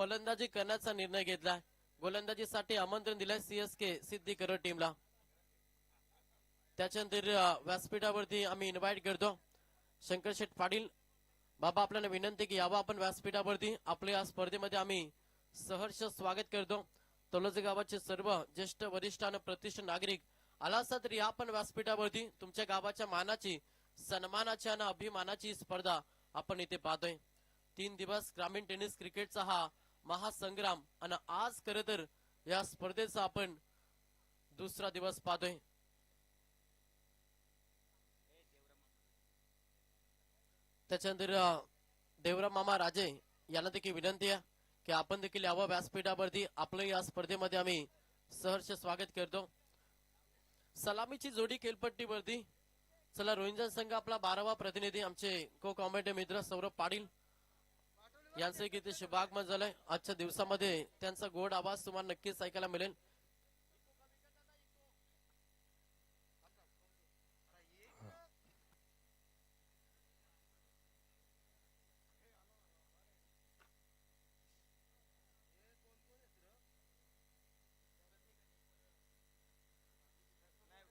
फलंदाजी करण्याचा निर्णय घेतलाय. गोलंदाजीसाठी आमंत्रण दिलंय सीएसके सिद्धी करत टीमला. त्याच्यानंतर व्यासपीठावरती आम्ही इन्व्हाइट करतो शंकर शेठ पाटील बाबा. आपल्याला विनंती की यावं आपण व्यासपीठावरती. आपल्या या स्पर्धेमध्ये आम्ही सहर्ष स्वागत करतो. तलोजी गावाचे सर्व ज्येष्ठ वरिष्ठ आणि प्रतिष्ठित नागरिक आला असता तरी आपण व्यासपीठावरती तुमच्या गावाच्या मानाची सन्मानाची आणि अभिमानाची स्पर्धा आपण इथे पाहतोय. 3 दिवस ग्रामीण टेनिस क्रिकेटचा हा महासंग्राम आणि आज खरं तर या स्पर्धेचा आपण दुसरा दिवस पाहतोय. त्याच्यानंतर देवराम मामा राजे यांना देखील विनंती आहे की आपण देखील यावं व्यासपीठावरती. आपलं या स्पर्धेमध्ये आम्ही सहर्ष स्वागत करतो. सलामीची जोडी खेळपट्टीवरती. चला रोहिंजन संघ आपला 12वा प्रतिनिधी आमचे को कॉमेंटेटर मित्र सौरभ पाटील यांचं किती शुभागमन झालंय. आजच्या दिवसामध्ये त्यांचा गोड आवाज तुम्हाला नक्कीच ऐकायला मिळेल.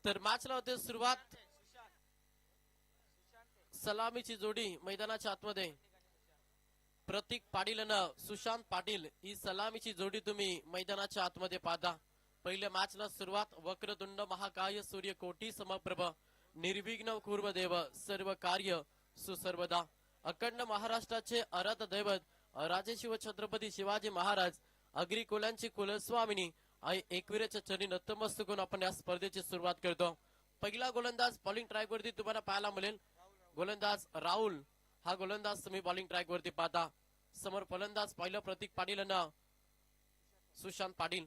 तर मॅचला होते सुरुवात. सलामीची जोडी मैदानाच्या आतमध्ये प्रतीक पाटील आणि सुशांत पाटील ही सलामीची जोडी तुम्ही मैदानाच्या आतमध्ये पाहता. पहिल्या मॅचला सुरुवात. वक्रतुंड महाकाय सूर्य कोटी समप्रभ निर्विघ्न कुर्म देव सर्व कार्य सुसर्वदा. अखंड महाराष्ट्राचे आराध्य दैवत राजे शिव छत्रपती शिवाजी महाराज अग्रिकुलांची कुलस्वामिनी आई एकविरेच्या चरणी नतमस्तक करून आपण या स्पर्धेची सुरुवात करतो. पहिला गोलंदाज बॉलिंग ट्रॅक वरती तुम्हाला पाहायला मिळेल. गोलंदाज राहुल हा गोलंदाज तुम्ही बॉलिंग ट्रॅक वरती पाहता. समोर फलंदाज पहिलं प्रतीक पाटील आणि सुशांत पाटील.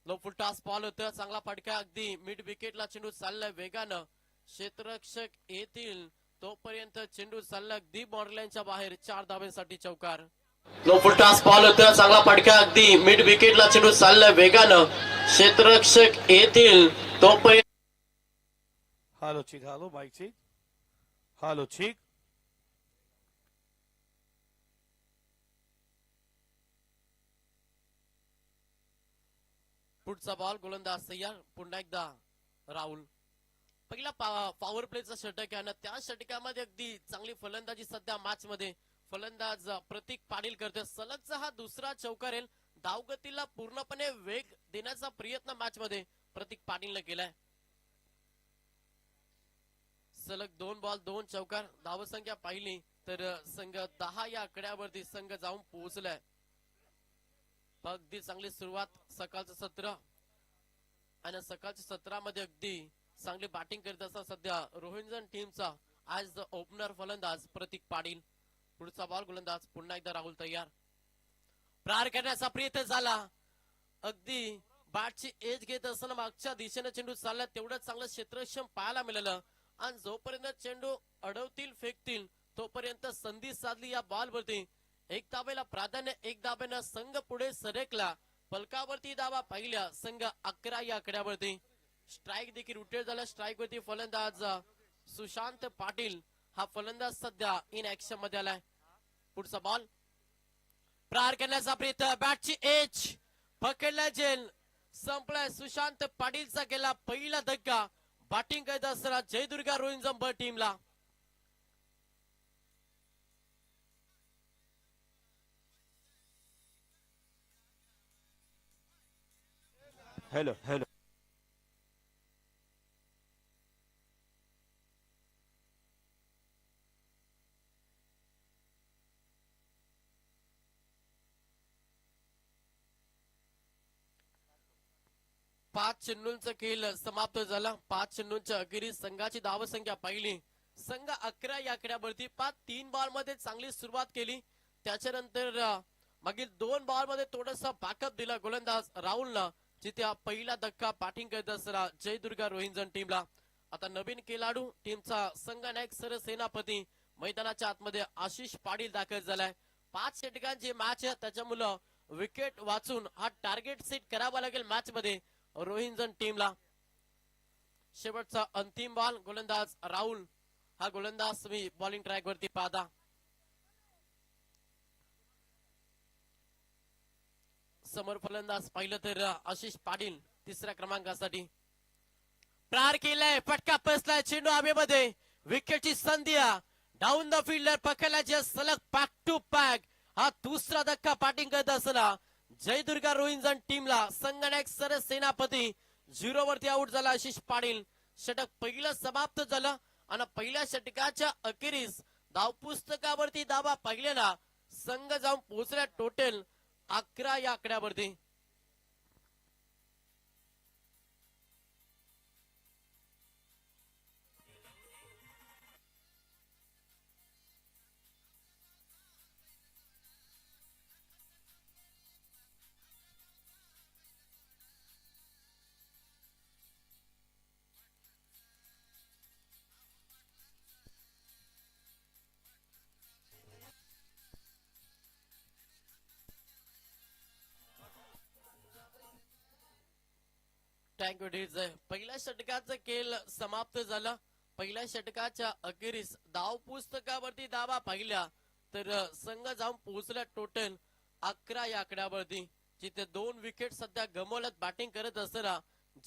लो फुल टॉस बॉल होतं. चांगला फटका अगदी मिड विकेटला चेंडू चाललाय वेगानं. क्षेत्ररक्षक येतील तोपर्यंत चेंडू चालला अगदी बॉर्डरलाईनच्या बाहेर. 4 धावांसाठी चौकार. लो फुल टॉस बॉल होतं. चांगला फटका अगदी मिड विकेटला चेंडू चाललाय वेगानं. क्षेत्ररक्षक येतील तोपर्यंत. Halo Chick, halo Mike Chick. Halo Chick. पुढचा बॉल गोलंदाज तयार. पुन्हा एकदा राहुल. पहिला पॉवर प्लेचा षटक आहे. त्या षटकामध्ये अगदी चांगली फलंदाजी सध्या मॅच मध्ये फलंदाज प्रतीक पाटील करते. सलगचा हा दुसरा चौकार येईल. धावगतीला पूर्णपणे वेग देण्याचा प्रयत्न मॅच मध्ये प्रतीक पाटीलने केलाय. सलग 2 बॉल 2 चौकार. धावसंख्या पाहिली तर संघ 10 या आकड्यावरती संघ जाऊन पोहोचलाय. अगदी चांगली सुरुवात सकाळचं सत्र आणि सकाळच्या सत्रामध्ये अगदी चांगली बॅटिंग करत असता सध्या रोहिंजन टीमचा आज ओपनर फलंदाज प्रतीक पाटील. पुढचा बॉल गोलंदाज पुन्हा एकदा राहुल तयार. प्रहार करण्याचा प्रयत्न झाला. अगदी बॅटची एज घेत असताना मागच्या दिशेने चेंडू चालला. तेवढं चांगलं क्षेत्रक्षम पाहायला मिळालं. आणि जोपर्यंत चेंडू अडवतील फेकतील तोपर्यंत संधी साधली या बॉल वरती. 1 धावेला प्राधान्य. 1 धावेनं संघ पुढे सरकला. पलकावरती धावा पाहिल्या संघ 11 या आकड्यावरती. स्ट्राईक देखील रोटेट झाला. स्ट्राईक वरती फलंदाज सुशांत पाटील हा फलंदाज सध्या इन ऍक्शन मध्ये आलाय. पुढचा बॉल. प्रहार करण्याचा प्रयत्न. बॅटची एज पकडला जेल संपलाय. सुशांत पाटीलचा केला पहिला धक्का. बॅटिंग करत असताना जयदुर्गा रोहिंजन ब टीमला. Hello, hello. पाच चेंडूंचा खेळ समाप्त झाला. 5 चेंडूंच्या अखेरीस संघाची धावसंख्या पाहिली. संघ 11 या आकड्यावरती. 3 बॉल मध्ये चांगली सुरुवात केली. त्याच्यानंतर मागील 2 बॉल मध्ये थोडासा बॅकअप दिला गोलंदाज राहुलला. जिथे पहिला धक्का बॅटिंग करत असताना जयदुर्गा रोहिंजन टीमला. आता नवीन खेळाडू टीमचा संघ नायक सरसेनापती मैदानाच्या आतमध्ये आशिष पाटील दाखल झालाय. 5 षटकांची मॅच आहे. त्याच्यामुळे विकेट वाचून हा टार्गेट सेट करावा लागेल मॅच मध्ये रोहिंजन टीमला. शेवटचा अंतिम बॉल गोलंदाज राहुल हा गोलंदाज तुम्ही बॉलिंग ट्रॅक वरती पाहता. समोर फलंदाज पाहिलं तर आशिष पाटील तिसऱ्या क्रमांकासाठी प्रहार केलाय, फटका बसलाय, चेंडू हवेमध्ये, विकेटची संधी डाऊन द फिल्डर पकडल्याचे सलग पॅक टू पॅक. हा दुसरा धक्का बॅटिंग करत असताना जयदुर्गा रोहिंजन टीमला संगणक सरस सेनापती 0 वरती आउट झाला आशिष पाटील. षटक पहिलं समाप्त झालं आणि पहिल्या षटकाच्या अखेरीस धावपुस्तकावरती धावा पहिल्याला संघ जाऊन पोहोचल्या टोटल 11 या आकड्यावरती. Thank you DJ. पहिल्या षटकाचा खेळ समाप्त झाला. पहिल्या षटकाच्या अखेरीस धाव पुस्तकावरती धावा पाहिल्या तर संघ जाऊन पोहोचला टोटल 11 या आकड्यावरती, जिथे 2 विकेट सध्या गमावल्यात बॅटिंग करत असताना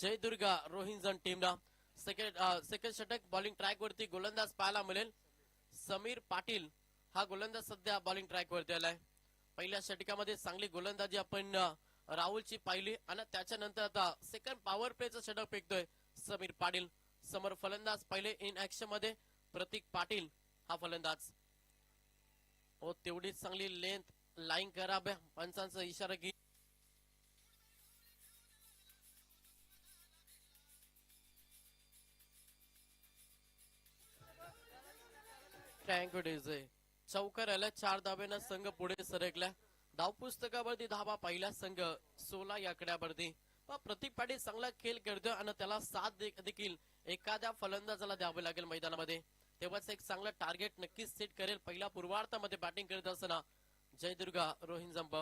जयदुर्गा रोहिंजन टीमला. सेकंड षटक बॉलिंग ट्रॅक वरती गोलंदाज पाहायला मिळेल. समीर पाटील हा गोलंदाज सध्या बॉलिंग ट्रॅक वरती आलाय. पहिल्या षटकामध्ये चांगली गोलंदाजी आपण राहुलची पाहिली आणि त्याच्यानंतर आता सेकंड पॉवर प्लेचं षटक फेकतोय समीर पाटील. समोर फलंदाज पहिले इन ऍक्शन मध्ये प्रतीक पाटील हा फलंदाज. हो तेवढीच चांगली लेंथ लाईन करा पंचांचा इशारा की थँक्यू डीजे. चौकार आला, 4 धाब्यानं संघ पुढे सरकला. धाव पुस्तकावरती धावा पहिला संघ 16 या आकड्यावरती. प्रतीक पाटील चांगला खेळ करतोय आणि त्याला साथ देखील एखाद्या फलंदाजाला द्यावे लागेल मैदानामध्ये, तेव्हाच एक चांगलं टार्गेट नक्कीच सेट करेल. पहिल्या पूर्वार्धामध्ये बॅटिंग करत असताना जयदुर्गा रोहिंजन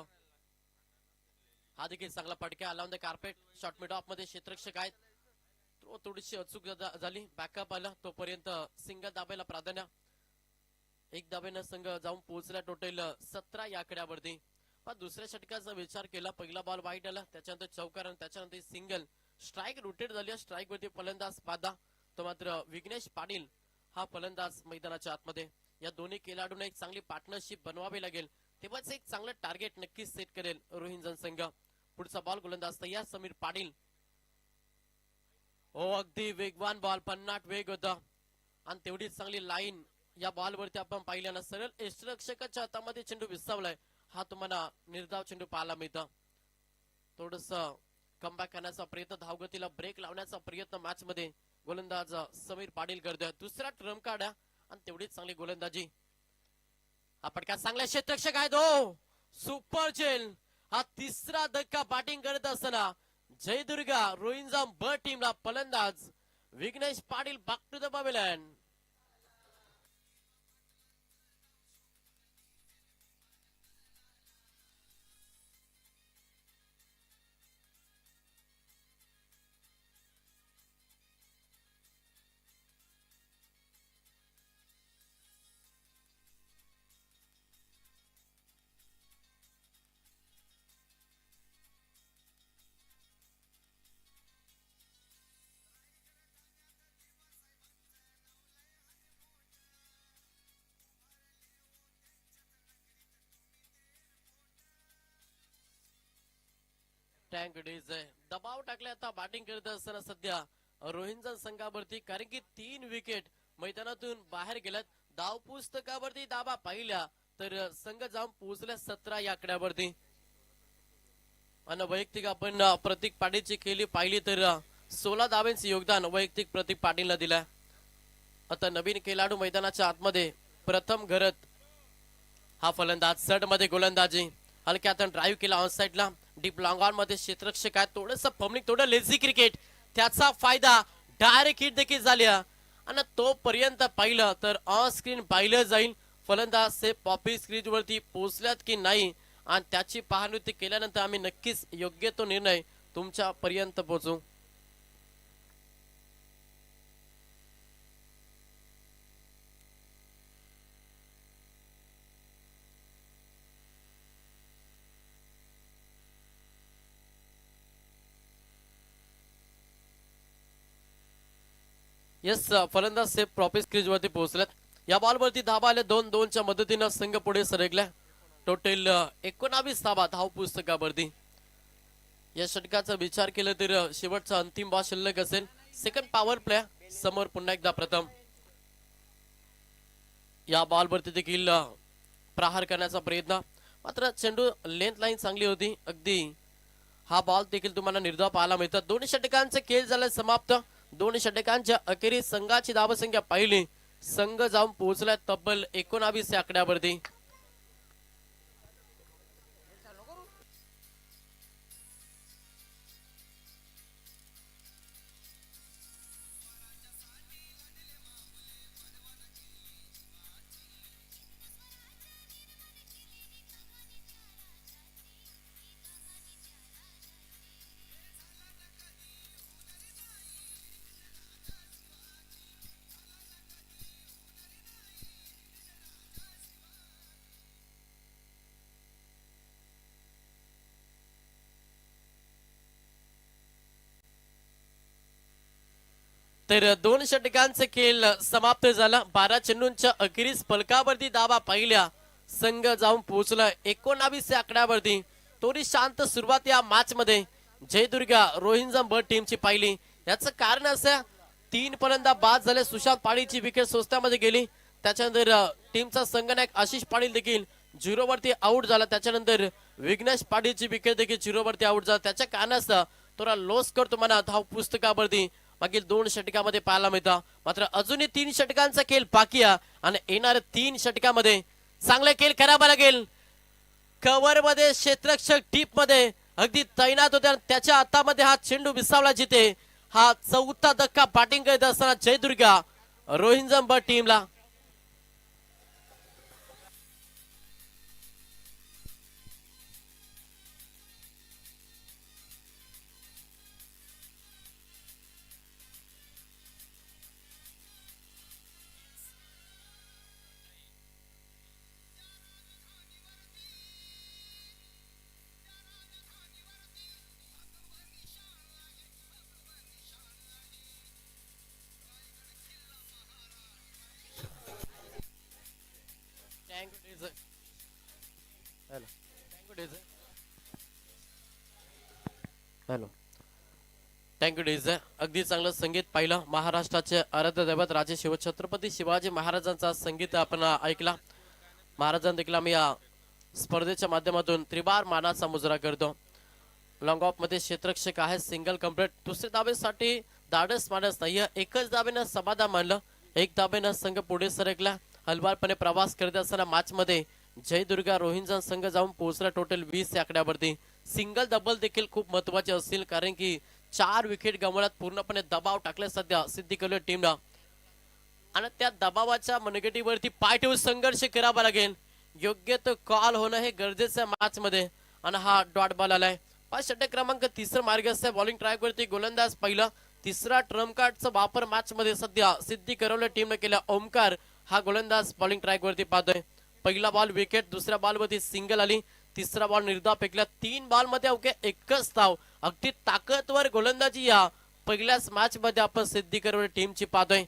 हा देखील चांगला फटका आला. कार्पेट शॉर्ट मिड ऑफ मध्ये क्षेत्ररक्षक आहेत, थोडीशी अचूक झाली, बॅकअप आला, तोपर्यंत सिंगल दाब्याला प्राधान्य. एक धाब्यानं संघ जाऊन पोहोचला टोटल 17 या आकड्यावरती. दुसऱ्या षटकाचा विचार केला, पहिला बॉल वाईट आला, त्याच्यानंतर चौकार आणि त्याच्यानंतर सिंगल. स्ट्राईक रोटेट झाली, स्ट्राईक वरती फलंदाज पादा, तो मात्र विघ्नेश पाटील हा फलंदाज मैदानाच्या आतमध्ये. या दोन्ही खेळाडूंना एक चांगली पार्टनरशिप बनवावी लागेल, तेव्हाच एक चांगलं टार्गेट नक्कीच सेट करेल रोहिंजन संघ. पुढचा बॉल गोलंदाज तयार समीर पाटील. हो अगदी वेगवान बॉल, 50 वेग होता आणि तेवढीच चांगली लाईन या बॉल वरती आपण पाहिल्यानं सरळ यष्टिरक्षकाच्या हातामध्ये चेंडू विसावलाय. हा तुम्हाला निर्धाव चेंडू पाहायला मिळतं. थोडस कमबॅक करण्याचा प्रयत्न, धावगतीला ब्रेक लावण्याचा प्रयत्न मॅच मध्ये गोलंदाज समीर पाटील करतोय. दुसरा ट्रम काढा आणि तेवढीच चांगली गोलंदाजी. हा फटका चांगला क्षेत्ररक्षक आहे, हो सुपर जेल. हा तिसरा धक्का बॅटिंग करत असताना जयदुर्गा रोहिंजन ब टीमला फलंदाज Vignesh Patil back to the pavilion. टँक डीजे दबाव टाकले आता बॅटिंग करत असताना सध्या रोहिंजन संघावरती, कारण की 3 विकेट मैदानातून बाहेर गेल्यात. धाव पुस्तकावरती धावा पाहिल्या तर संघ जाऊन पोहोचल्या 17 या आकड्यावरती. आणि वैयक्तिक आपण प्रतीक पाटीलची खेळी पाहिली तर 16 धावांचे योगदान वैयक्तिक प्रतीक पाटीलला दिलं. आता नवीन खेळाडू मैदानाच्या आतमध्ये प्रथम घरत हा फलंदाज. सड मध्ये गोलंदाजी, हलक्यातून ड्राईव्ह केला ऑन साइडला, डीप लॉंग ऑन मध्ये क्षेत्ररक्षक आहे, थोडंसं फमिंग, थोडं लेझी क्रिकेट, त्याचा फायदा डायरेक्ट हिट देखील झाल्या. आणि तोपर्यंत पाहिलं तर ऑन स्क्रीन पाहिलं जाईल फलंदाज से पॉपी स्क्रीन वरती पोहोचल्यात की नाही, आणि त्याची पाहणी केल्यानंतर आम्ही नक्कीच योग्य तो निर्णय तुमच्या पर्यंत पोहोचू. यस फलंदाज सेफ प्रॉफिस क्रीज वरती पोहोचल्यात. या बॉल वरती धाबा आले 2-2च्या मदतीनं संघ पुढे सरकला. टोटल 19 धाबा धाव पुस्तकावरती. या षटकाचा विचार केला तर शेवटचा अंतिम बॉल शिल्लक असेल. सेकंड पॉवर प्ले समोर पुन्हा एकदा प्रथम. या बॉल वरती देखील प्रहार करण्याचा प्रयत्न, मात्र चेंडू लेंथ लाईन चांगली होती. अगदी हा बॉल देखील तुम्हाला निर्धाव पाहायला मिळतात. दोन्ही षटकांचे खेळ झाले समाप्त. दोन्ही षटकांच्या अखेरीस संघाची धावसंख्या पाहिली. संघ जाऊन पोहोचलाय तब्बल 19 या आकड्यावरती. तर दोन षटकांचे खेळ समाप्त झाला. 12 चेंडूंच्या अखेरीस फलकावरती धावा पाहिल्या. संघ जाऊन पोहोचला 19 या आकड्यावरती. थोडी शांत सुरुवात या मॅच मध्ये जयदुर्गा रोहिंजम ब टीमची पाहिली. याचं कारण असं 3 फलंदाज बाद झाले. सुशांत पाडीलची विकेट स्वस्तामध्ये गेली. त्याच्यानंतर टीमचा संघनायक आशिष पाडील देखील 0 वरती आउट झाला. त्याच्यानंतर विघ्नेश पाडीलची विकेट देखील 0 वरती आउट झाला. त्याच्या कारणास्तव थोडा लॉस कर तुम्हाला धाव पुस्तकावरती मागील 2 षटकामध्ये पाहायला मिळतं. मात्र अजूनही 3 षटकांचा खेळ बाकी आहे आणि येणाऱ्या 3 षटकामध्ये चांगला खेळ करावा लागेल. कव्हर मध्ये क्षेत्ररक्षक डीप मध्ये अगदी तैनात होत्या. त्याच्या हातामध्ये हा चेंडू विसावला जिथे हा चौथा धक्का बॅटिंग करत असताना जयदुर्गा रोहिंजम ब टीमला. Hello thank you DJ. अगदी चांगलं संगीत पाहिलं. महाराष्ट्राचे आराध्य दैवत राजे शिवछत्रपती शिवाजी महाराजांचा संगीत आपण ऐकला. महाराजांना देखील आम्ही या स्पर्धेच्या माध्यमातून त्रिवार मानाचा मुजरा करतो. लॉंग ऑफ मध्ये क्षेत्ररक्षक आहे. Single complete. दुसऱ्या धावेसाठी धाडस मानस नाही. एकच धावेनं समाधान मानलं. 1 धावेनं संघ पुढे सरकला. हलवारपणे प्रवास करत असताना मॅच मध्ये जयदुर्गा रोहिंजम संघ जाऊन पोहोचला टोटल 20 या आकड्यावरती. सिंगल डबल देखील खूप महत्वाचे असतील कारण की 4 विकेट गमावल्यात. पूर्णपणे दबाव टाकला सध्या सिद्धिकल टीमला आणि त्या दबावाच्या मनगटीवरती पाय ठेवून संघर्ष करावा लागेल. योग्य तो कॉल होणं हे गरजेचं आहे मॅच मध्ये. आणि हा डॉट बॉल आलाय. 5 षटक क्रमांक 3 मार्गस्थ बॉलिंग ट्रॅक वरती गोलंदाज पहिला. 3रा ट्रम्प कार्डचा वापर मॅच मध्ये सध्या सिद्धी करवल्या टीमने केला. ओमकार हा गोलंदाज बॉलिंग ट्रॅक वरती पाहतोय. पहिला बॉल विकेट. दुसऱ्या बॉल वरती सिंगल आली. तिसरा बॉल निर्धाव फेकला. 3 बॉल मध्ये अवघे एकच धाव. अगदी ताकदवर गोलंदाजी या पहिल्याच मॅच मध्ये आपण सिद्धी करवल्या टीमची पाहतोय.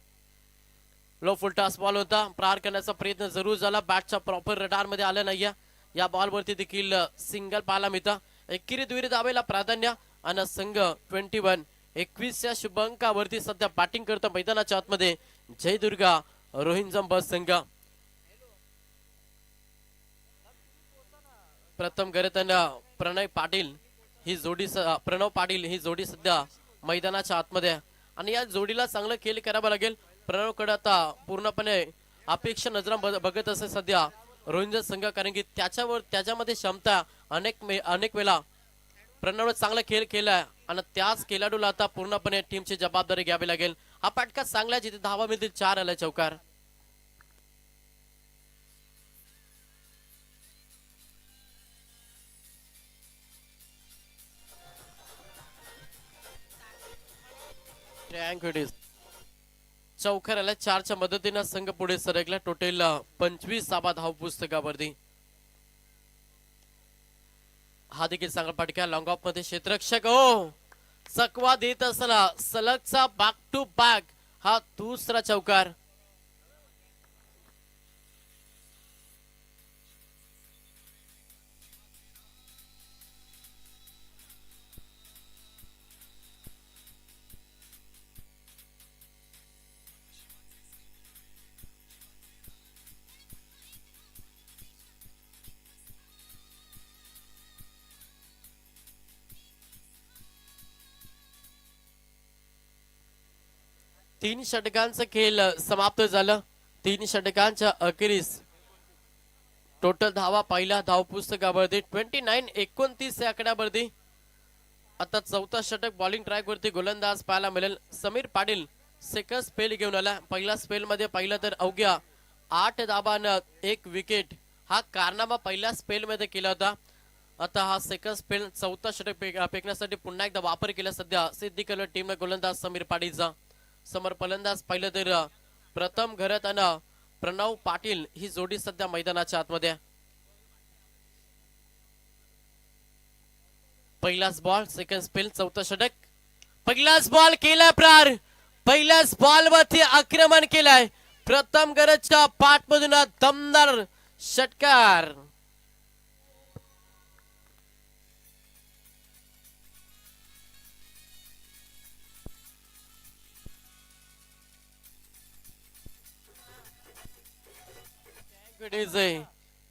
लो फुल टॉस बॉल होता. प्रहार करण्याचा प्रयत्न जरूर झाला. बॅटच्या प्रॉपर रडार मध्ये आलं नाहीये. या बॉल वरती देखील सिंगल पाहायला मिळतं. एकेरी दुहेरी धावेला प्राधान्य आणि संघ 21 या शुभ अंकावरती सध्या बॅटिंग करतो मैदानाच्या आतमध्ये जयदुर्गा रोहिंजम बस संघ. प्रथम करताना प्रणव पाटील ही जोडी सध्या मैदानाच्या आतमध्ये आणि या जोडीला चांगलं खेळ करावं लागेल. प्रणव कडे आता पूर्णपणे अपेक्षा नजरा बघत असे सध्या रोहिंजम संघ कारण की त्याच्यामध्ये क्षमता अनेक वेळा प्रणव चांगला खेळ केलाय आणि त्याच खेळाडूला आता पूर्णपणे टीमची जबाबदारी घ्यावी लागेल. हा फटका चांगला जिथे धावा मिळतील 4 आला चौकार. चौकार आला. 4च्या मदतीनं संघ पुढे सरकला. टोटल 25 धावा धाव पुस्तकावरती. हा देखील चांगला फटका. लॉंग ऑफ मध्ये क्षेत्ररक्षक चकवा देत असला सलगचा बॅक टू बॅक हा दुसरा चौकार. तीन षटकांचा खेळ समाप्त झालं. तीन षटकांच्या अखेरीस टोटल धावा पहिल्या धाव पुस्तकावरती 29-29 या आकड्यावरती. आता चौथा षटक बॉलिंग ट्रॅक वरती गोलंदाज पाहायला मिळेल. समीर पाटील सेकंड स्पेल घेऊन आला. पहिल्या स्पेल मध्ये पाहिलं तर अवघ्या 8 धाबांना 1 विकेट हा कारनामा पहिल्या स्पेल मध्ये केला होता. आता हा सेकंड स्पेल चौथा षटक फेकण्यासाठी पुन्हा एकदा वापर केला सध्या सिद्धी कलर टीमने गोलंदाज समीर पाटीलचा. समोर फलंदाज पाहिलं तर प्रथम घरत आणि प्रणव पाटील ही जोडी सध्या मैदानाच्या आतमध्ये. पहिलाच बॉल सेकंड स्पेल चौथा षटक. पहिलाच बॉल केलाय प्रार. पहिल्याच बॉल वरती आक्रमण केलाय. प्रथम घरच्या पाठमधून दमदार षटकार.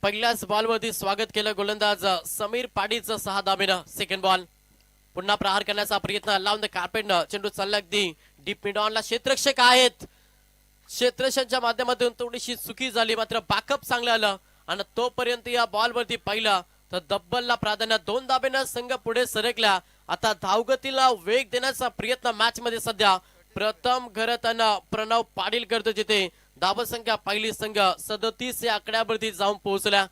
पहिल्याच बॉल वरती स्वागत केलं गोलंदाज समीर पाटीलचं 6 धाबेनं. सेकंड बॉल पुन्हा प्रहार करण्याचा प्रयत्न लावून द कार्पेटनं चेंडू चालला अगदी डीप मिड ऑनला. क्षेत्ररक्षक आहेत. क्षेत्ररक्षकांच्या माध्यमातून थोडीशी चुकी झाली मात्र बॅकअप चांगलं आलं आणि तोपर्यंत या बॉल वरती पाहिला तर दब्बलला प्राधान्य. 2 धाबेनं संघ पुढे सरकला. आता धावगतीला वेग देण्याचा प्रयत्न मॅच मध्ये सध्या प्रथम घरत आणि प्रणव पाटील करतो. जिथे धाव संख्या पहिली संघ 37 या आकड्यावरती जाऊन पोहोचल्या.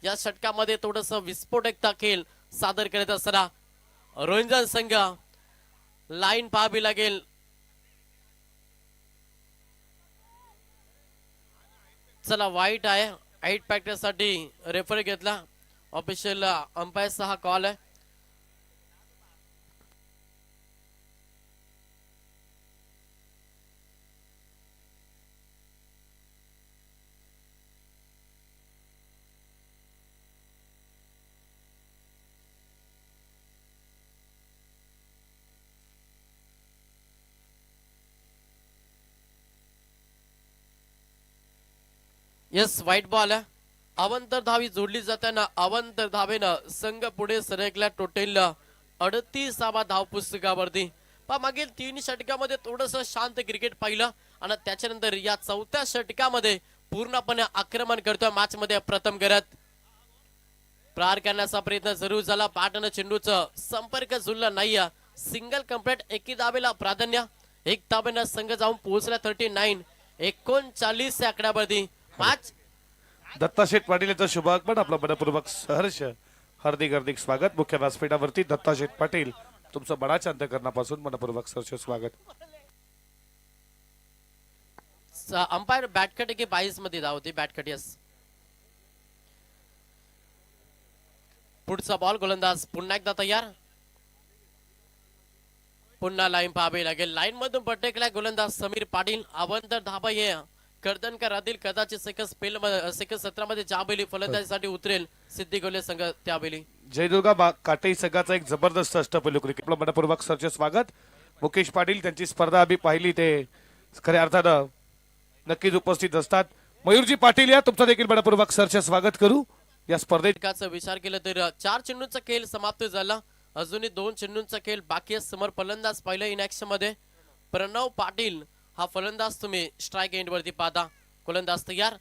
या षटकामध्ये थोडस विस्फोटकता खेळ सादर करत असताना रोहिंजन संघ लाईन पाहावी लागेल. चला वाईट आहे. हाईट प्रॅक्टिस साठी रेफर घेतला. ऑफिशियल अंपायरचा हा कॉल आहे. यस वाईट बॉल आहे. अवंतर धावी जोडली जाताना अवंतर धावेनं संघ पुढे सरकला. टोटल 38 धाव पुस्तकावरती. मागील 3 षटकामध्ये थोडस शांत क्रिकेट पाहिलं आणि त्याच्यानंतर या चौथ्या षटकामध्ये पूर्णपणे आक्रमण करतोय मॅच मध्ये प्रथम करत. प्रहार करण्याचा प्रयत्न जरूर झाला. पाटण चेंडूचं संपर्क जुळला नाही. Single complete. 1 धावेला प्राधान्य. 1 धावेनं संघ जाऊन पोहोचला 39-39 या आकड्यावरती. मॅच दत्ता शेठ पाटील यांचं शुभागमन. आपलं मनपूर्वक सहर्ष हार्दिक हार्दिक स्वागत. मुख्य व्यासपीठावरती दत्ता शेठ पाटील तुमचं मनाच्या अंतःकरणापासून मनपूर्वक सहर्ष स्वागत. अंपायर बॅटकट की 22 मध्ये धाव होती. बॅटकट यस. पुढचा बॉल गोलंदाज पुन्हा एकदा तयार. पुन्हा लाईन पाहावी लागेल. लाईन मधून पटकला गोलंदाज समीर पाटील. अवंतर धाबा ये कर्दनकर राहतील. कदाचित सेकंड 17 मध्ये ज्यावेळी फलंदाजीसाठी उतरेल सिद्धी गोले संघ त्यावेळी. जयदुर्गा काटे संघाचा एक जबरदस्त अष्टपैलू क्रिकेट. आपलं मनपूर्वक सहर्ष स्वागत. मुकेश पाटील त्यांची स्पर्धा आम्ही पाहिली ते खऱ्या अर्थानं नक्कीच उपस्थित असतात. मयूरजी पाटील या तुमचं देखील मनपूर्वक सहर्ष स्वागत करू या स्पर्धेचा विचार केला तर 4 चेंडूंचा खेळ समाप्त झाला. अजूनही 2 चेंडूंचा खेळ बाकी आहे. समोर फलंदाज पहिल्या इनिंग्स मध्ये प्रणव पाटील हा फलंदाज तुम्ही स्ट्राइक एंड वरती पाहता. गोलंदाज तयार.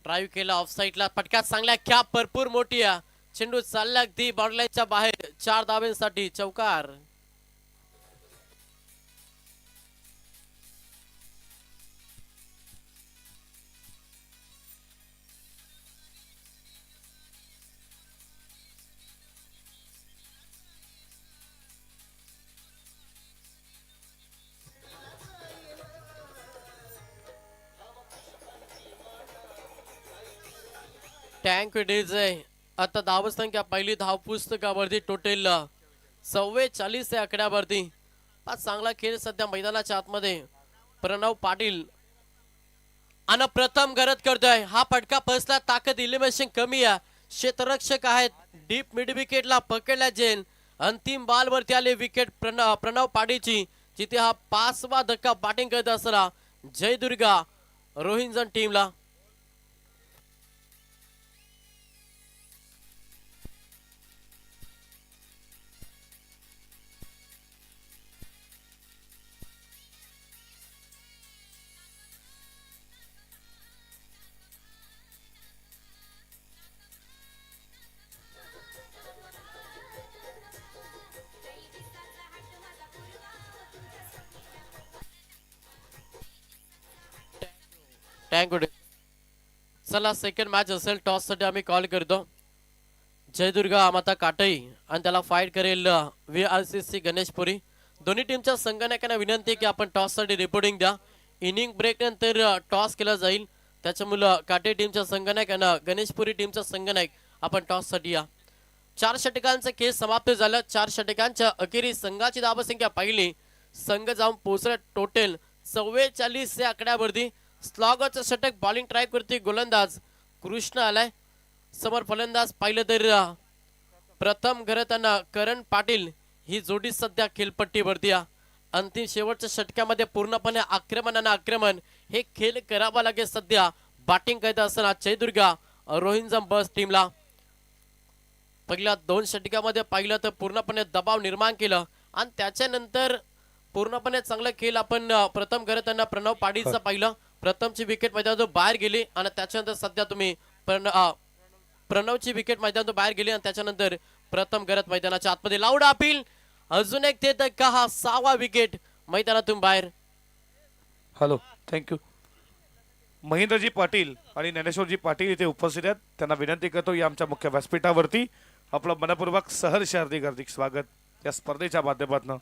ड्राईव्ह केला ऑफ साइडला. पटका चांगला. कॅप भरपूर मोठी आहे. चेंडू चालला अगदी बाउंड्रीच्या बाहेर. 4 धावांसाठी चौकार. टँक डीजे आता धावसंख्या पहिली धाव पुस्तकावरती टोटल 44 या आकड्यावरती. पाच चांगला खेळ सध्या मैदानाच्या आतमध्ये प्रणव पाटील आणि प्रथम गरज करतोय. हा फटका फसला, ताकद इलिमिनेशन कमी आहे. क्षेत्ररक्षक आहेत, डीप मिड विकेटला पकडला जेन. अंतिम बॉल वरती आले विकेट प्रणव पाटीलची, जिथे हा 5वा धक्का बॅटिंग करत असताना जय दुर्गा रोहिंजन टीमला. थँक चला सेकंड मॅच असेल, टॉस साठी आम्ही कॉल करतो. जयदुर्गा माता काटई आणि त्याला फाईट करेल VRCC गणेशपुरी. दोन्ही टीमच्या संगणकांना विनंती की आपण टॉस साठी रिपोर्टिंग द्या. इनिंग ब्रेक नंतर टॉस केला जाईल, त्याच्यामुळे काटे टीमच्या संगणकांना गणेशपुरी टीमचा संगणक आपण टॉस साठी या. 4 षटकांचा खेळ समाप्त झाला. 4 षटकांच्या अखेरीस संघाची धावसंख्या पाहिली, संघ जाऊन पोहोचला टोटल 44 या आकड्यावरती. स्लॉगरचं षटक बॉलिंग ट्राय करते गोलंदाज कृष्ण आलाय. समोर फलंदाज पाहिलं तर प्रथम घरताना करण पाटील ही जोडी सध्या खेळपट्टीवरती आहे. अंतिम शेवटच्या षटकामध्ये पूर्णपणे आक्रमण हे खेळ करावा लागेल. सध्या बॅटिंग करत असताना जयदुर्गा रोहिंजम बस टीमला पहिल्या 2 षटकामध्ये पाहिलं तर पूर्णपणे दबाव निर्माण केलं आणि त्याच्यानंतर पूर्णपणे चांगला खेळ आपण प्रथम करताना प्रणव पाटीलचा पाहिलं. प्रथमची विकेट मैदानातून बाहेर गेली आणि त्याच्यानंतर सध्या तुम्ही प्रणवची विकेट मैदानातून बाहेर गेली आणि त्याच्यानंतर प्रथम करत मैदानाच्या आतमध्ये लाऊड अपील अजून एक देत का हा 6वा विकेट मैदानातून बाहेर. Hello, thank you. महेंद्रजी पाटील आणि ज्ञानेश्वरजी पाटील इथे उपस्थित आहेत. त्यांना विनंती करतो या आमच्या मुख्य व्यासपीठावरती आपलं मनपूर्वक सहर्ष हार्दिक स्वागत या स्पर्धेच्या माध्यमातून.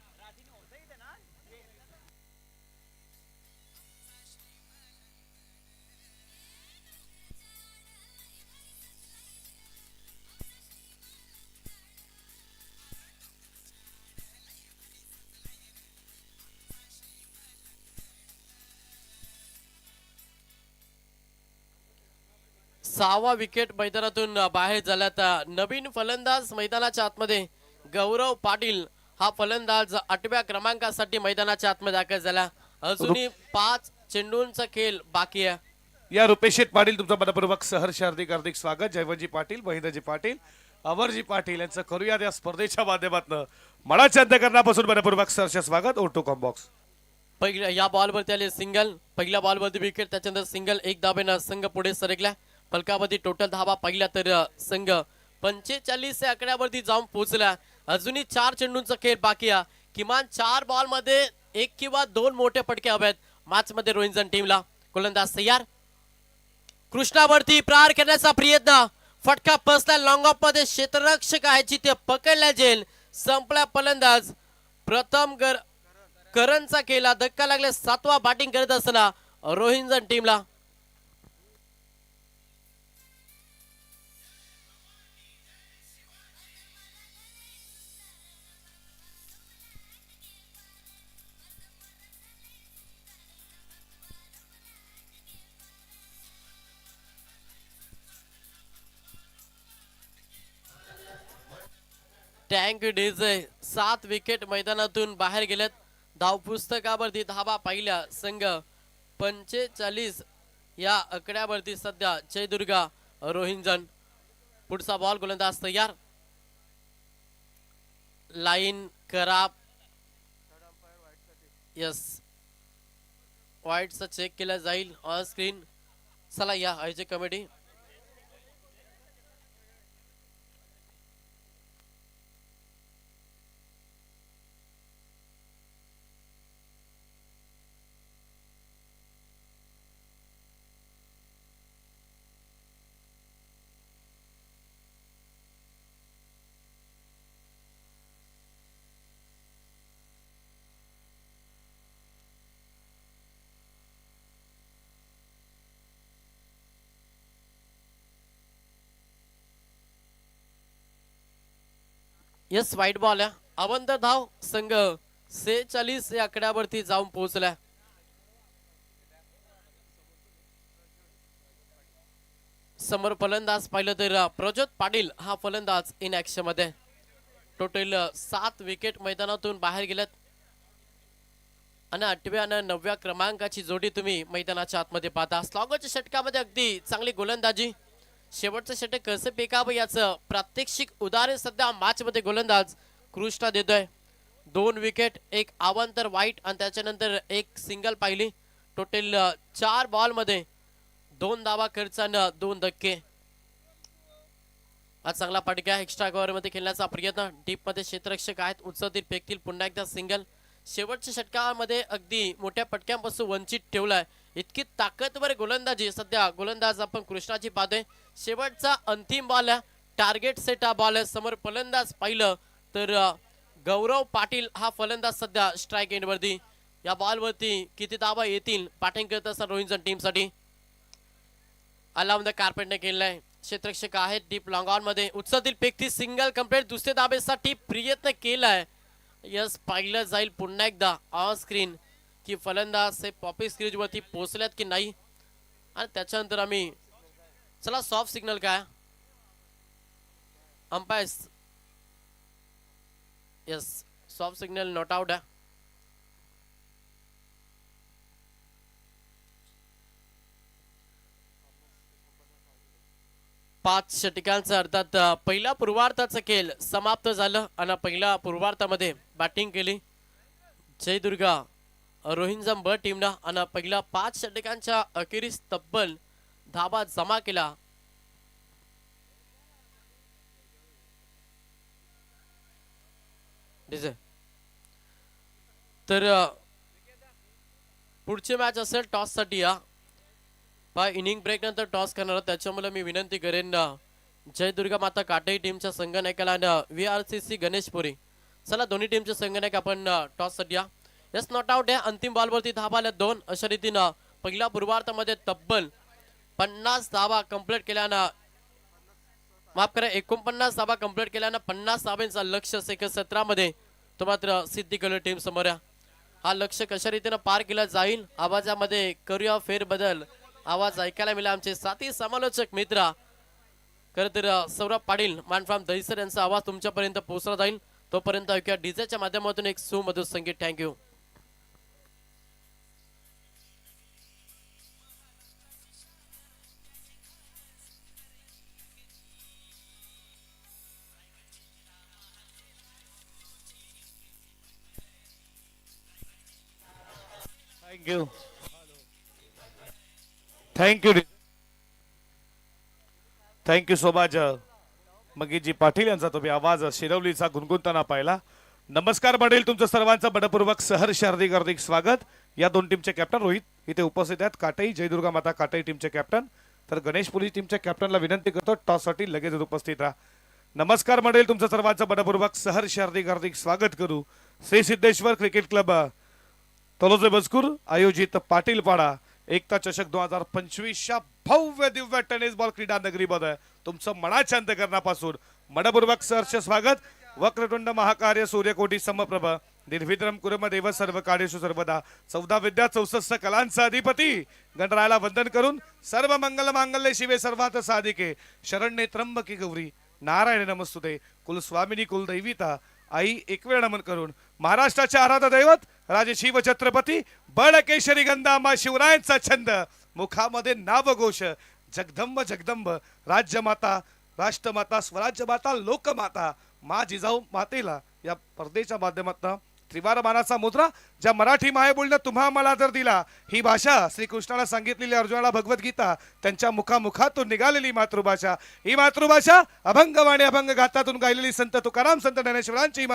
सहावा विकेट मैदानातून बाहेर झाला. तर नवीन फलंदाज मैदानाच्या आतमध्ये गौरव पाटील हा फलंदाज 8व्या क्रमांकासाठी मैदानाच्या आतमध्ये दाखल झाला. अजूनही 5 चेंडूंचा खेळ बाकी आहे. या रुपेश पाटील तुमचं मनपूर्वक सहर्ष हार्दिक स्वागत. जयवंतजी पाटील, महेंद्रजी पाटील, अमरजी पाटील यांचं करूया या स्पर्धेच्या माध्यमातून मनाच्या अंतःकरणापासून मनपूर्वक सहर्ष स्वागत. O2 कॉम्बॉक्स पहिल्या या बॉलवरती आले सिंगल, पहिल्या बॉलवरती विकेट, त्याच्यानंतर सिंगल, एक धाब्यानं संघ पुढे सरकला. फलकावरती टोटल धावा पाहिल्या तर संघ 45 या आकड्यावरती जाऊन पोहोचला. अजूनही 4 चेंडूंचा खेळ बाकी आहे. किमान 4 बॉल मध्ये 1 किंवा 2 मोठे फटके हवेत मॅच मध्ये रोहिंजन टीमला. गोलंदाज तयार, कृष्णावरती प्रहार करण्याचा प्रयत्न, फटका फसला लॉंग ऑफ मध्ये. क्षेत्ररक्षक आहे जिथे पकडला जेल. संपला फलंदाज प्रथम करणचा केला, धक्का लागला. 7वा बॅटिंग करत असताना रोहिंजन टीमला. टँक डीजे 7 विकेट मैदानातून बाहेर गेलेत. धाव पुस्तकावरती धावा पाहिल्या संघ 45 या आकड्यावरती सध्या जयदुर्गा रोहिंजन. पुढचा बॉल, गोलंदाज तयार, लाईन खराब. यस, वाईटचा चेक केला जाईल ऑन स्क्रीन. चला या आयोजक कमिटी. यस, वाईट बॉल आहे. अवंत धाव संघ 46 या आकड्यावरती जाऊन पोहोचलाय. समोर फलंदाज पाहिलं तर प्रज्योत पाटील हा फलंदाज इन ऍक्शन मध्ये. टोटल 7 विकेट मैदानातून बाहेर गेल्यात आणि 8व्या आणि 9व्या क्रमांकाची जोडी तुम्ही मैदानाच्या आतमध्ये पाहता. स्लॉगरच्या षटकामध्ये अगदी चांगली गोलंदाजी. शेवटचं षटक कसं पेकावं याचं प्रात्यक्षिक उदाहरण सध्या मॅच मध्ये गोलंदाज कृष्णा देतोय. 2 विकेट, 1 अवांतर वाईट आणि त्याच्यानंतर 1 सिंगल पाहिली. टोटल 4 बॉल मध्ये 2 धावा खर्चानं 2 धक्के. आज चांगला फटका एक्स्ट्रा कव्हर मध्ये खेळण्याचा प्रयत्न. डीप मध्ये क्षेत्ररक्षक आहेत, उचलतील फेकतील, पुन्हा एकदा सिंगल. शेवटच्या षटकामध्ये अगदी मोठ्या पटक्यांपासून वंचित ठेवलाय. इतकी ताकदवर गोलंदाजी सध्या गोलंदाज आपण कृष्णाची पाहतोय. शेवटचा अंतिम बॉल आहे, टार्गेट सेट हा बॉल आहे. समोर फलंदाज पाहिलं तर गौरव पाटील हा फलंदाज सध्या स्ट्राईक एंड वरती. या बॉल वरती किती धावा येतील बॅटिंग करत असताना रोहिंग्टन टीम साठी. अलाउन द कार्पेटने केलंय. क्षेत्ररक्षक आहेत डीप लॉंग ऑन मध्ये, उचलतील फेकतील, सिंगल कंप्लीट. दुसऱ्या धाबेसाठी प्रयत्न केलाय. यस, पाहिलं जाईल पुन्हा एकदा ऑन स्क्रीन की फलंदाज हे पॉपी स्क्रीज वरती पोहोचल्यात की नाही. आणि त्याच्यानंतर आम्ही चला सॉफ्ट सिग्नल काय umpires. Yes, soft signal not out आहे. पाच षटकांचा अर्थात पहिल्या पूर्वार्धाचा खेळ समाप्त झालं आणि पहिल्या पूर्वार्धामध्ये बॅटिंग केली जयदुर्गा रोहिंजम ब टीमनं आणि पहिल्या 5 षटकांच्या अखेरीस तब्बल धाबा जमा केला. तर पुढची मॅच असेल टॉस साठी. या इनिंग ब्रेक नंतर टॉस करणार, त्याच्यामुळे मी विनंती करेन जयदुर्गा माता काटई टीमच्या संघनायकाला आणि VRCC गणेशपुरी, चला दोन्ही टीमचे संघनायक आपण टॉस साठी या. यस, नॉट आउट आहे. अंतिम बॉल वरती धाबा आल्या 2. अशा रीतीनं पहिल्या पूर्वार्धामध्ये तब्बल 50 धावा कंप्लीट केल्यानं, माफ करा 49 धावा कंप्लीट केल्यानं 50 धावांचा लक्ष्य सेकंड 17 मध्ये तो मात्र सिद्धी कलर टीम समोर आहे. हा लक्ष्य कशा रीतीनं पार केला जाईल आवाजामध्ये करूया फेरबदल. आवाज ऐकायला मिळाला आमचे साथी समालोचक मित्र. खरं तर सौरभ पाटील मान फ्रॉम दहिसर यांचा आवाज तुमच्यापर्यंत पोहोचला जाईल. तोपर्यंत ऐकूया डीजेच्या माध्यमातून एक सुमधुर संगीत. Thank you. Thank you thank you thank you so much मगीजी पाटील यांचा तुम्ही आवाज शिरवलीचा गुणगुणताना पाहिला. नमस्कार मंडळी, तुमचं सर्वांचं मनपूर्वक सहर्ष हार्दिक हार्दिक स्वागत. या 2 टीमचे कॅप्टन रोहित इथे उपस्थित आहेत, काटई जयदुर्गा माता काटई टीमचे कॅप्टन. तर गणेश पोलीस टीमच्या कॅप्टनला विनंती करतो टॉस साठी लगेच उपस्थित राहा. नमस्कार मंडळी, तुमचं सर्वांचं मनपूर्वक सहर्ष हार्दिक हार्दिक स्वागत करू. श्री सिद्धेश्वर क्रिकेट क्लब तलोजे मजकूर आयोजित पाटील पाडा एकता चषक 2025च्या भव्य दिव्य टेनिस बॉल क्रीडा नगरीमध्ये तुमचं मनाच्या अंतकरणापासून मनपूर्वक सहर्ष स्वागत. वक्रतुंड महाकार्य सूर्यकोटी समप्रभ निर्विक्रम कुर्म देव सर्व कार्येषु सर्वदा 14 विद्या 64 कलांचा अधिपती गणरायाला वंदन करून सर्व मंगल मांगल्ये शिवे सर्वार्थ साधिके शरण्ये त्र्यंबके गौरी नारायण नमस्तुते कुलस्वामिनी कुलदैविता आई एक वेळ नमन करून महाराष्ट्राचे आराध्य दैवत राजे शिव छत्रपती बळकेशरी गंधांबा शिवरायांचा छंद मुखामध्ये नावघोष जगदंब जगदंब राज्यमाता राष्ट्रमाता स्वराज्य माता लोकमाता मा जिजाऊ मातेला या परदेच्या माध्यमातून त्रिवार मानाचा मुद्रा ज्या मराठी मायबोलीने तुम्हा मला तर दिला ही भाषा श्रीकृष्णाला सांगितलेली अर्जुनाला भगवद्गीता त्यांच्या मुखामुखातून निघालेली मातृभाषा ही मातृभाषा अभंगवाणी अभंग गातातून गायलेली संत तुकाराम संत ज्ञानेश्वरांची ही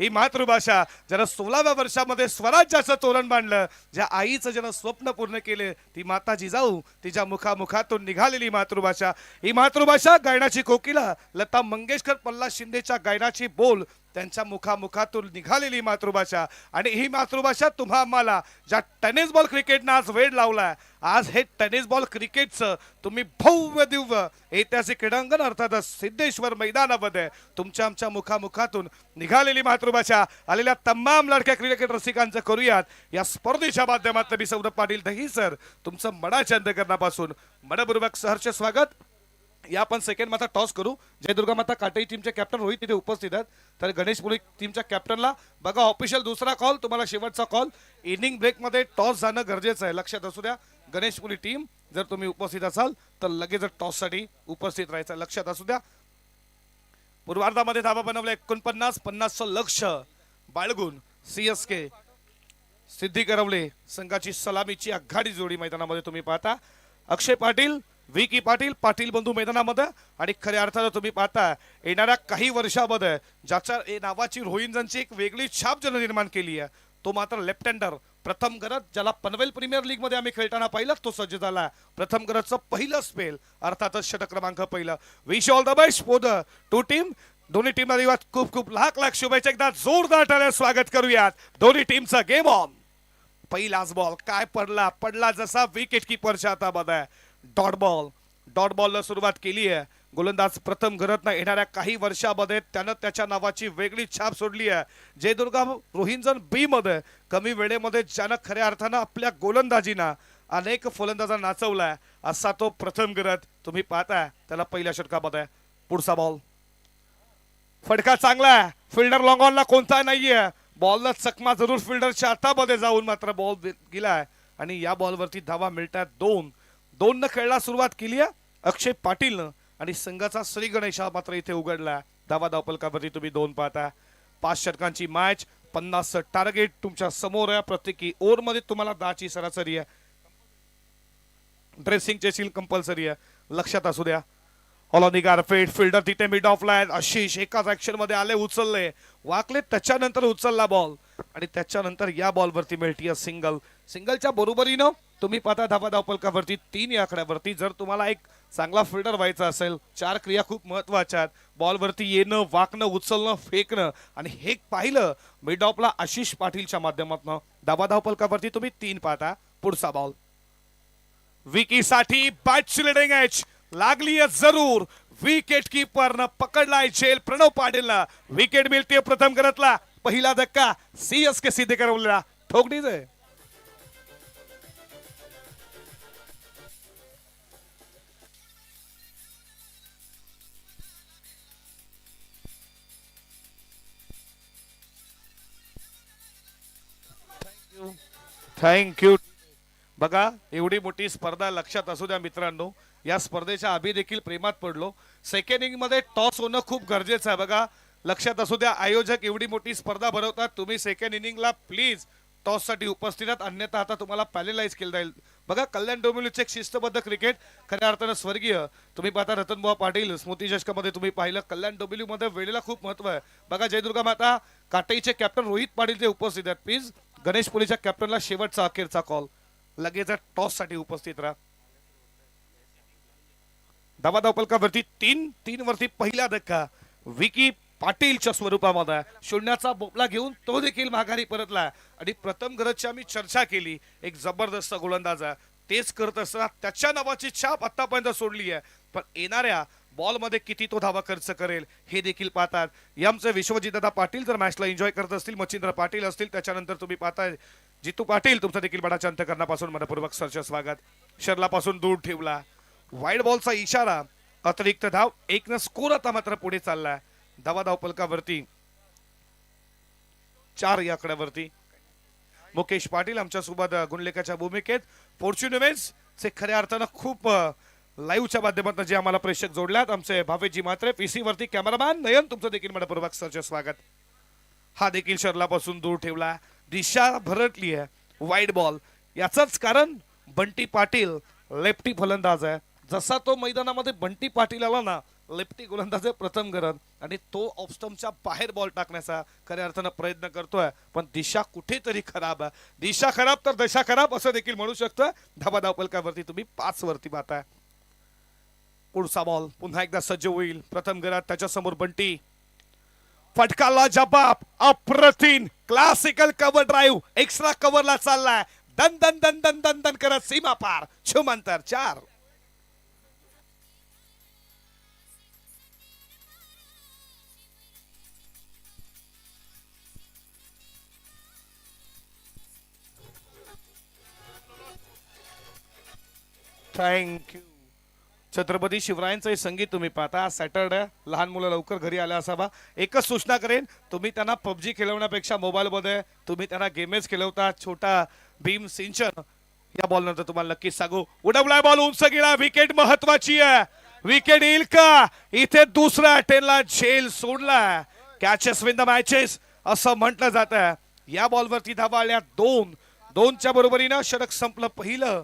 मातृभाषा ज्यानं 16व्या वर्षामध्ये स्वराज्याचं तोरण बांधलं, ज्या आईचं ज्यानं स्वप्न पूर्ण केले ती माता जिजाऊ तिच्या मुखामुखातून निघालेली मातृभाषा ही मातृभाषा गायनाची कोकिला लता मंगेशकर पल्ला शिंदेच्या गायनाची बोल त्यांच्या मुखामुखातून निघालेली मातृभाषा आणि ही मातृभाषा तुम्हा आम्हाला ज्या टेनिस बॉल क्रिकेटनं आज वेळ लावलाय, आज हे टेनिस बॉल क्रिकेटचं तुम्ही भव्य दिव्य ऐतिहासिक क्रीडांगण अर्थात सिद्धेश्वर मैदानामध्ये तुमच्या आमच्या मुखामुखातून निघालेली मातृभाषा आलेल्या तमाम लाडक्या क्रिकेट रसिकांचं करूयात या स्पर्धेच्या माध्यमातून मी सौरभ पाटील दही सर तुमचं मनाच्या अंतःकरणापासून मनपूर्वक सहर्ष स्वागत. या आपण सेकंड माथा टॉस करू. जयदुर्गा माता काटेई टीमचे कॅप्टन रोहित तिथे उपस्थित आहेत, तर गणेश पुरी टीमच्या कॅप्टनला बघा ऑफिशियल दुसरा कॉल, तुम्हाला शेवटचा कॉल. इनिंग ब्रेक मध्ये टॉस जाणं गरजेचं आहे, लक्षात असू द्या. गणेश पुरी टीम जर तुम्ही उपस्थित असाल तर लगेच टॉस साठी उपस्थित राहायचं, लक्षात असू द्या. पूर्वार्धामध्ये धावा बनवल्या 49-50 लक्ष बाळगून सीएसके सिद्धी करवले संघाची सलामीची आघाडी जोडी मैदानामध्ये तुम्ही पाहता. अक्षय पाटील, विकी पाटील, पाटील बंधू मैदानामध्ये आणि खऱ्या अर्थानं तुम्ही पाहता येणाऱ्या काही वर्षामध्ये ज्याच्या नावाची रोहिंजनची एक वेगळी छाप ज्यानं निर्माण केली आहे तो मात्र लेफ्ट हँडर प्रथम गरज, ज्याला पनवेल प्रीमियर लीग मध्ये आम्ही खेळताना पाहिलं तो सज्ज झाला. प्रथम गरजचं पहिलं स्पेल अर्थातच षटक क्रमांक पहिलं. Wish all the best for the two team. दोन्ही टीमला खूप खूप लाख शुभेच्छा. एकदा जोरदार टाळ्या स्वागत करूयात दोन्ही टीमचं. Game on. पहिलाच बॉल काय पडला जसा विकेट किपरच्या हातामध्ये. डॉट बॉलला सुरुवात केली आहे. गोलंदाज प्रथम घरतनं येणाऱ्या काही वर्षामध्ये त्यानं त्याच्या नावाची वेगळी छाप सोडली आहे. जयदुर्गा रोहिंजन बी मध्ये कमी वेळेमध्ये ज्यानं खऱ्या अर्थानं आपल्या गोलंदाजीना अनेक फलंदाजांना नाचवलाय असा तो प्रथम घरत तुम्ही पाहताय त्याला पहिल्या षटकामध्ये. पुढचा बॉल फटका चांगला आहे. फिल्डर लॉंग ऑनला कोणता नाहीये. बॉलला चकमा जरूर फिल्डरच्या हातामध्ये जाऊन मात्र बॉल गेलाय आणि या बॉलवरती धावा मिळतात 2 न खेळला सुरुवात केली आहे अक्षय पाटीलनं आणि संघाचा श्री गणेश मात्र इथे उघडला. धावा धावपलकावरती तुम्ही 2 पाहता. 5 षटकांची मॅच, 50 टार्गेट तुमच्या समोर आहे. प्रत्येकी ओव्हर मध्ये तुम्हाला 10ची सरासरी आहे. ड्रेसिंगचे सील कंपल्सरी आहे, लक्षात असू द्या. ऑलॉनिगार फेट फिल्डर तिथे मिड ऑफ लाईन. आशिष एकाच ऍक्शन मध्ये आले, उचलले, वाकले, त्याच्यानंतर उचलला बॉल आणि त्याच्यानंतर या बॉलवरती मिळतीये सिंगलच्या बरोबरीनं तुम्ही पाहता धावा धावपलकावरती 3 या आकड्यावरती. जर तुम्हाला एक चांगला फिल्डर व्हायचा असेल 4 क्रिया खूप महत्वाच्या आहेत. बॉलवरती येणं, वाकणं, उचलणं, फेकणं आणि हे पाहिलं मिड ऑफला आशिष पाटीलच्या माध्यमातून. धावा धावपलकावरती तुम्ही 3 पाहता. पुढचा बॉल विकी साठी बॅटची लिडिंग एज लागली जरूर. विकेट कीपरनं पकडलाय झेल. प्रणव पाटीलला विकेट मिळते प्रथम करतला. पहिला धक्का सीएसके सिद्ध करवलेला ठोकणीच आहे. थँक्यू. बघा एवढी मोठी स्पर्धा लक्षात असू द्या मित्रांनो. या स्पर्धेच्या आम्ही देखील प्रेमात पडलो. सेकंड इनिंग मध्ये टॉस होणं खूप गरजेचं आहे. बघा लक्षात असू द्या, आयोजक एवढी मोठी स्पर्धा भरवतात, तुम्ही सेकंड इनिंगला प्लीज टॉस साठी उपस्थित आहात, अन्यथा आता तुम्हाला पॅलेलाइज केलं जाईल. बघा कल्याण डोंबिवलीचे एक शिस्तबद्ध क्रिकेट खऱ्या अर्थानं स्वर्गीय तुम्ही पाहता रतनबुवा पाटील स्मृती चषकामध्ये तुम्ही पाहिलं. कल्याण डोंबिवलीमध्ये वेळेला खूप महत्व आहे. बघा जयदुर्गा माता काटेईचे कॅप्टन रोहित पाटील ते उपस्थित आहेत. प्लीज गणेश पुरीच्या कॅप्टनला शेवटचा अखेरचा कॉल. लगेच टॉस साठी उपस्थित राहा. धावा धावपलकावरती 3 वरती पहिला धक्का विकी पाटीलच्या स्वरूपामध्ये. शून्याचा बोपला घेऊन तो देखील माघारी परतला आणि प्रथम गरजची आम्ही चर्चा केली. एक जबरदस्त गोलंदाज आहे, तेच करत असताना त्याच्या नावाची छाप आतापर्यंत सोडली आहे. पण येणाऱ्या बॉल मध्ये किती तो धावा खर्च करेल हे देखील पाहतात. यामचे विश्वजित दादा पाटील जर मॅचला एन्जॉय करत असतील, मच्छिंद्र पाटील असतील, त्याच्यानंतर तुम्ही पाहताय जितू पाटील तुमचा देखील बडाच्या अंतःकरणापासून मनपूर्वक सरच स्वागत. शर्लापासून दूर ठेवला. वाईड बॉलचा इशारा, अतिरिक्त धाव, 1 स्कोर आता मात्र पुढे चाललाय. धावा धावपलकावरती 4 या आकड्यावरती मुकेश पाटील आमच्या सोबत गुणलेखाच्या भूमिकेत. फॉर्च्यून इव्हेंट्स चे खऱ्या अर्थानं खूप लाईव्हच्या माध्यमातून जे आम्हाला प्रेक्षक जोडल्यात आमचे भावेजी मात्रे. पीसी वरती कॅमेरामॅन नयन तुमचं देखील मनपूर्वक सरच स्वागत. हा देखील शर्लापासून दूर ठेवला. दिशा भरटली आहे. Wide ball. याचंच कारण बंटी पाटील लेफ्टी फलंदाज आहे. जसा तो मैदानामध्ये बंटी पाटील आला ना, लेफ्टी गोलंदाज प्रथम गरज आणि तो ऑफ स्टंपच्या बाहेर बॉल टाकण्याचा खऱ्या अर्थानं प्रयत्न करतोय. पण दिशा कुठेतरी खराब आहे. दिशा खराब तर दशा खराब असं देखील म्हणू शकतो. धावा धावपलकावरती तुम्ही 5 वरती पाहताय. पुढचा बॉल पुन्हा एकदा सज्ज होईल. प्रथम गरज, त्याच्या समोर बंटी. फटकाला जबाब अप्रतिम क्लासिकल कव्हर ड्राईव्ह एक्स्ट्रा कव्हरला चाललाय दन दन दन दन दन दन करत सीमा पार छुमंतर 4. थँक्यू. छत्रपती शिवरायांचं हे संगीत तुम्ही पाहता. सॅटरडे लहान मुलं लवकर घरी आल्या असावा. एकच सूचना करेन, तुम्ही त्यांना पबजी खेळवण्यापेक्षा मोबाईलमध्ये तुम्ही त्यांना गेमेच खेळवता. छोटा भीम सिंचन या बॉल नंतर तुम्हाला नक्कीच सांगू. उडवलाय बॉल उंच गेला. विकेट महत्वाची आहे. विकेट येईल का? इथे दुसऱ्या अटेनला झेल सोडला. कॅचेस विन द मॅचेस असं म्हटलं जात आहे. या बॉलवरती धावा आल्या 2. 2च्या बरोबरीनं षटक संपलं पहिलं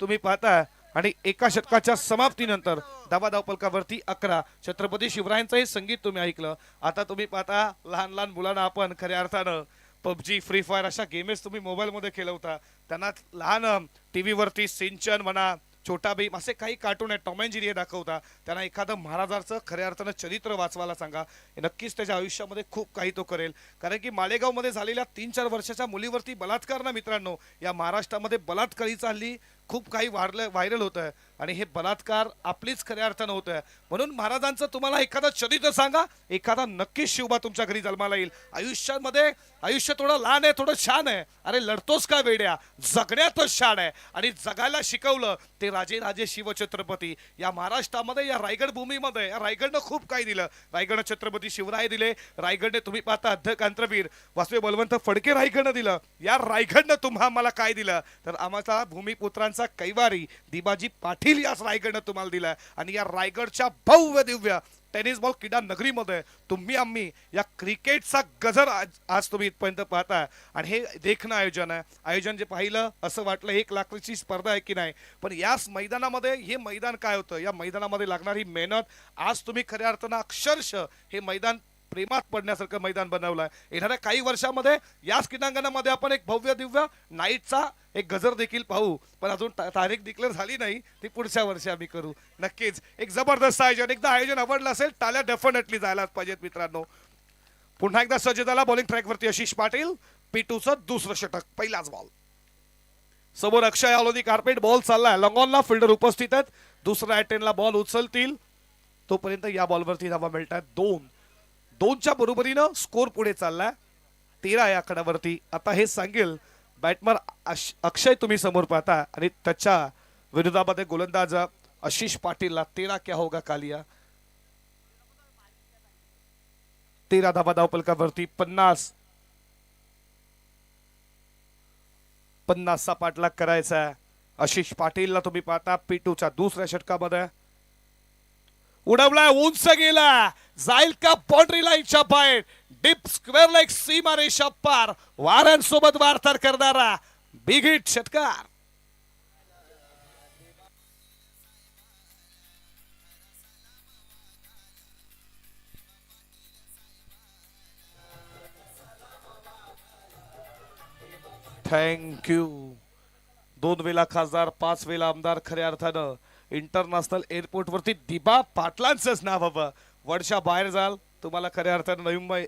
तुम्ही पाहता. आणि एका षटकाच्या समाप्तीनंतर धावा धावपलकावरती 11. छत्रपती शिवरायांचं हे संगीत तुम्ही ऐकलं. आता तुम्ही पाहता लहान लहान मुलांना आपण खऱ्या अर्थानं पबजी फ्री फायर अशा गेमेस तुम्ही मोबाईलमध्ये खेळवता. त्यांना लहान टीव्हीवरती सिंचन म्हणा छोटा भीम असे काही कार्टून आहेत टॉम अँड जेरी हे दाखवता. त्यांना एखादं महाराजांचं खऱ्या अर्थानं चरित्र वाचवायला सांगा. नक्कीच त्याच्या आयुष्यामध्ये खूप काही तो करेल. कारण की मालेगावमध्ये झालेल्या 3-4 वर्षाच्या मुलीवरती बलात्कार ना मित्रांनो, या महाराष्ट्रामध्ये बलात्कारीचा हल्ली खूप काही व्हायरल होत आहे. आणि हे बलात्कार आपलीच खऱ्या अर्थानं होत आहे. म्हणून महाराजांचं तुम्हाला एखादं चरित्र सांगा. एखादा नक्कीच शिवबा तुमच्या घरी जन्माला येईल. आयुष्य थोडं लहान आहे, थोडं छान आहे. अरे लढतोस का वेड्या, जगण्यातच छान आहे. आणि जगायला शिकवलं ते राजे शिवछत्रपती. या महाराष्ट्रामध्ये या रायगड भूमीमध्ये या रायगडनं खूप काही दिलं. रायगडनं छत्रपती शिवराय दिले. रायगडने तुम्ही पाहता अध्यक्ष अंतरवीर वासुदेव बलवंत फडके रायगडनं दिलं. या रायगडनं तुम्हा आम्हाला काय दिलं तर आम्हाला भूमिपुत्रांचा कैवारी दिबाजी पाटील याच रायगडनं तुम्हाला दिला. आणि या रायगडच्या भव्य दिव्य टेनिस बॉल क्रीडा नगरीमध्ये तुम्ही आम्ही या क्रिकेटचा गजर आज तुम्ही इथपर्यंत पाहता. आणि हे देखणं आयोजन आहे. आयोजन जे पाहिलं असं वाटलं 1 लाखाची स्पर्धा आहे की नाही, पण याच मैदानामध्ये हे मैदान काय होतं, या मैदानामध्ये लागणारी मेहनत आज तुम्ही खऱ्या अर्थानं अक्षरशः हे मैदान प्रेमात पडण्यासारखं मैदान बनवलं आहे. येणाऱ्या काही वर्षामध्ये याच क्रीडांगणामध्ये आपण एक भव्य दिव्य नाईटचा एक गजर देखील पाहू. पण अजून तारीख डिक्लेअर झाली नाही, ती पुढच्या वर्षी आम्ही करू. नक्कीच एक जबरदस्त आयोजन. एकदा आयोजन आवडलं असेल टाळ्या डेफिनेटली जायलाच पाहिजेत मित्रांनो. पुन्हा एकदा सज्ज झाला बॉलिंग ट्रॅकवरती आशिष पाटील. P2चं दुसरं षटक. पहिलाच बॉल समोर अक्षय आलोनी कार्पेट. बॉल चाललाय लॉंगॉनला. फिल्डर उपस्थित आहेत. दुसऱ्या अटेनला बॉल उचलतील तोपर्यंत या बॉलवरती धावा मिळतात 2. 2च्या बरोबरीनं स्कोर पुढे चाललाय 13 या आकड्यावरती. आता हे सांगेल बॅटमर अक्षय तुम्ही समोर पाहता आणि त्याच्या विरोधामध्ये गोलंदाज आशिष पाटीलला 13 क्या होगा कालिया. 13 धावा धावपलकावरती 50चा पाठलाग करायचा. आशिष पाटीलला तुम्ही पाहता P2च्या दुसऱ्या षटकामध्ये. उडवलाय उंच गेला. जाईल का बाउंड्री लाईनच्या बाहेर. डीप स्क्वेअर लाईक सीमा रेषा पार. वारांसोबत वार्तार करणारा बिग हिट षटकार. थँक्यू. 2 वेळा खासदार 5 वेळा आमदार. खऱ्या अर्थानं इंटरनॅशनल एअरपोर्ट वरती दिबा पाटलांचंच नाव हवं. वर्षा बाहेर जाल तुम्हाला खऱ्या अर्थानं नवी मुंबई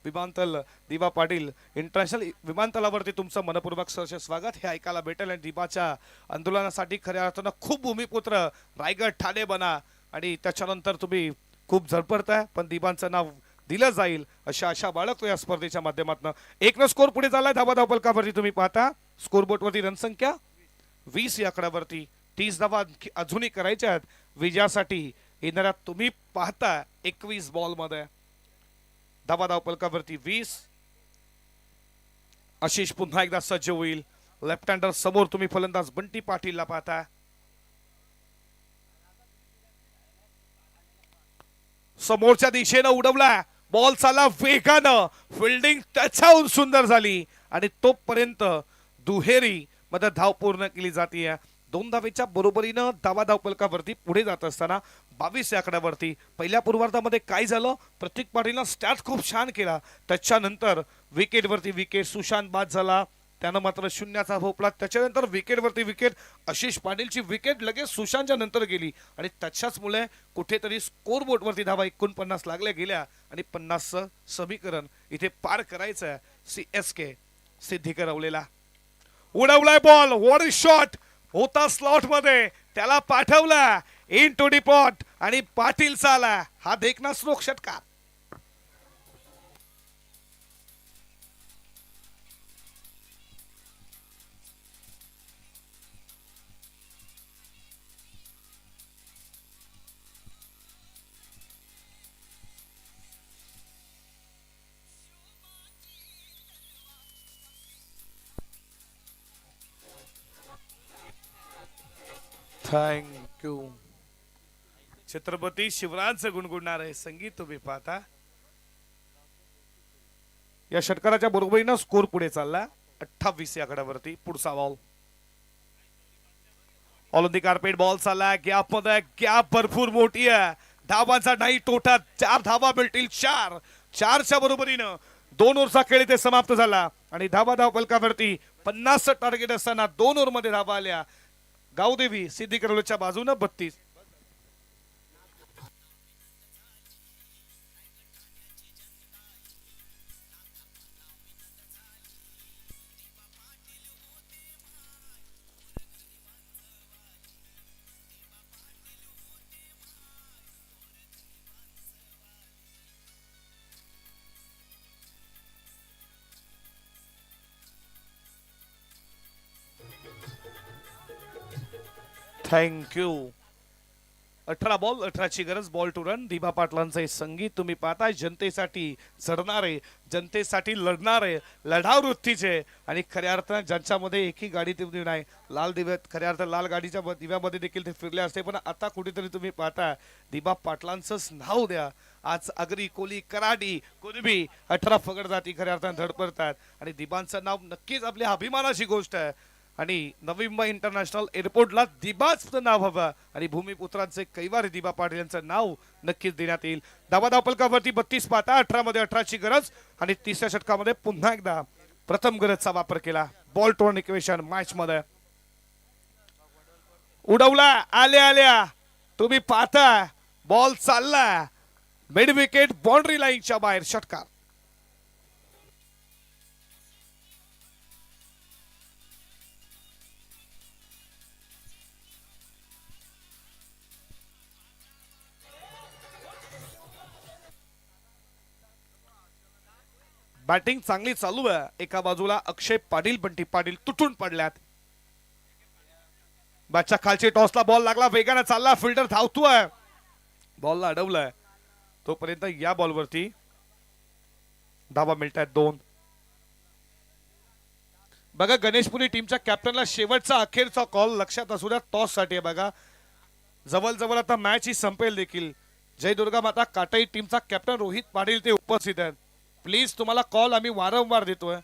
विमानतळ दिबा पाटील इंटरनॅशनल विमानतळावरती तुमचं मनपूर्वक सहर्ष स्वागत हे ऐकायला भेटेल. आणि दिबाच्या आंदोलनासाठी खऱ्या अर्थानं खूप भूमिपुत्र रायगड ठाणे बना. आणि त्याच्यानंतर तुम्ही खूप झडपडताय पण दिबांचं नाव दिलं जाईल अशा आशा बाळगतो या स्पर्धेच्या माध्यमातून. 1 स्कोर पुढे झालाय. धावा धावपलकावरती तुम्ही पाहता स्कोरबोर्ड वरती रणसंख्या 20 या आकड्यावरती. 30 धावा अजूनही करायच्या आहेत विजयासाठी. येणाऱ्या तुम्ही पाहता 21 बॉल मध्ये धावा धावपलकावरती 20. आशिष पुन्हा एकदा सज्ज होईल. लेफ्ट हँडर समोर तुम्ही फलंदाज बंटी पाटीलला पाहता. समोरच्या दिशेनं उडवला बॉल चालला वेगानं. फिल्डिंग त्याच्याहून सुंदर झाली आणि तोपर्यंत दुहेरी मध्ये धाव पूर्ण केली जाते. 2 धावेच्या बरोबरीनं धावा धावपलकावरती पुढे जात असताना 22 या आकड्यावरती. पहिल्या पूर्वार्धामध्ये काय झालं, प्रतीक पाटीलनं स्टार्ट खूप छान केला. त्याच्यानंतर विकेटवरती विकेट. सुशांत बाद झाला. त्यानं मात्र शून्याचा भोपला. त्याच्यानंतर विकेटवरती विकेट, आशिष पाटीलची विकेट लगेच सुशांतच्या नंतर गेली आणि त्याच्याच मुळे कुठेतरी स्कोर बोर्डवरती धावा 49 लागल्या गेल्या आणि 50चं समीकरण इथे पार करायचं आहे. CSK सिद्धी करवलेला उडवलाय बॉल, व्हॉट इज शॉट होता स्लॉट मध्ये, त्याला पाठवला इन टू डी पॉट आणि पाटीलचा आला हा देखना स्ट्रोक षटकार. थँक्यू. छत्रपती शिवराजचं गुणगुणणार आहे संगीत तुम्ही पाहता. या षटकाराच्या बरोबरीनं स्कोर पुढे चालला 28 या आकड्यावरती. पुढचा ball all on the carpet, ball चालला गॅप मध्ये, गॅप भरपूर मोठी आहे, धावांचा नाही तोटा, 4 धावा मिळतील. 4च्या बरोबरीनं 2 ओव्हरचा खेळ इथे समाप्त झाला आणि धाव फलकावरती 50 टार्गेट असताना 2 ओव्हर मध्ये धावा आल्या. गावदेवी सिद्धी करवलीच्या बाजूनं 32. थँक्यू. 18 बॉल 18ची गरज, बॉल टू रन. दिभा पाटलांचे संगीत तुम्ही पाहताय. जनतेसाठी झडणारे, जनतेसाठी लढणारे, लढाऊ वृत्तीचे आणि खऱ्या अर्थानं ज्यांच्यामध्ये एकही गाडी तुम्ही नाही, लाल दिव्यात खऱ्या अर्थानं लाल गाडीच्या दिव्यामध्ये देखील ते फिरले असते. पण आता कुठेतरी तुम्ही पाहता दिभा पाटलांचंच नाव द्या. आज आगरी, कोली, कराडी, कुणबी 18 फगड जाती खऱ्या अर्थानं धडपडतात आणि दिबांचं नाव नक्कीच आपल्या अभिमानाची गोष्ट आहे. आणि नवी मुंबई इंटरनॅशनल एअरपोर्टला दिबाचं नाव हवं आणि भूमिपुत्रांचे कैवारी दिबा पाटील यांचं नाव नक्कीच देण्यात येईल. धावा फलकावरती 32 पाहता. 18 मध्ये 18ची गरज आणि 3ऱ्या षटकामध्ये पुन्हा एकदा प्रथम गरजचा वापर केला. Ball to run equation match मध्ये उडवला, आल्या तुम्ही पाहता बॉल चालला मिड विकेट, बाउंड्री लाईनच्या बाहेर षटकार. बॅटिंग चांगली चालू आहे. एका बाजूला अक्षय पाटील, बंटी पाटील तुटून पडल्यात. बॅटच्या खालची टॉसला बॉल लागला, वेगाने चालला, फिल्डर धावतोय, बॉलला अडवलाय. तोपर्यंत या बॉलवरती धावा मिळतात 2. बघा गणेशपुरी टीमच्या कॅप्टनला शेवटचा अखेरचा कॉल लक्षात असू द्या टॉस साठी आहे. बघा जवळ आता मॅच ही संपेल देखील. जय दुर्गा माता काटाई टीमचा कॅप्टन रोहित पाटील ते उपस्थित आहेत. प्लीज तुम्हाला कॉल आम्ही वारंवार देतोय.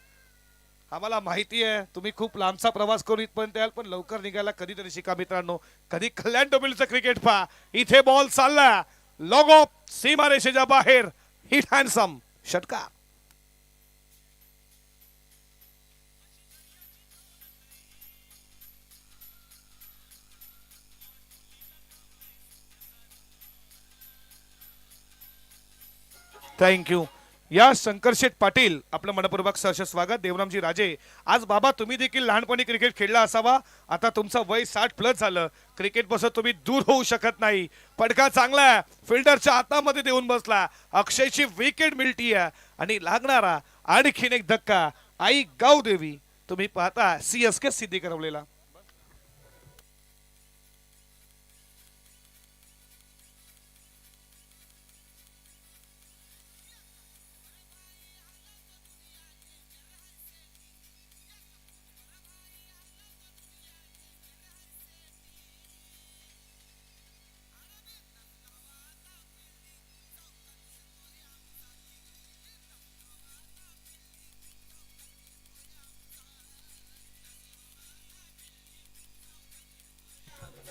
आम्हाला माहिती आहे तुम्ही खूप लांबचा प्रवास करून इथपर्यंत याल, पण लवकर निघायला कधीतरी शिका मित्रांनो. कधी कल्याण डोंबिवलीचं क्रिकेट पहा. इथे बॉल चालला लॉग ऑफ, सीमारेषेच्या बाहेर, हिट हँडसम षटकार. थँक्यू. या शंकरशेठ पाटील आपलं मनपूर्वक सहर्ष स्वागत. देवरामजी राजे, आज बाबा तुम्ही देखील लहानपणी क्रिकेट खेळला असावा. आता तुमचं वय 60+ झालं. क्रिकेट पासून तुम्ही दूर होऊ शकत नाही. पडका चांगला फिल्डरच्या हातामध्ये देऊन बसला. अक्षयची विकेट मिळतीये आणि लागणारा आणखीन एक धक्का. आई गावदेवी तुम्ही पाहता CSK सिद्धी करवलेला.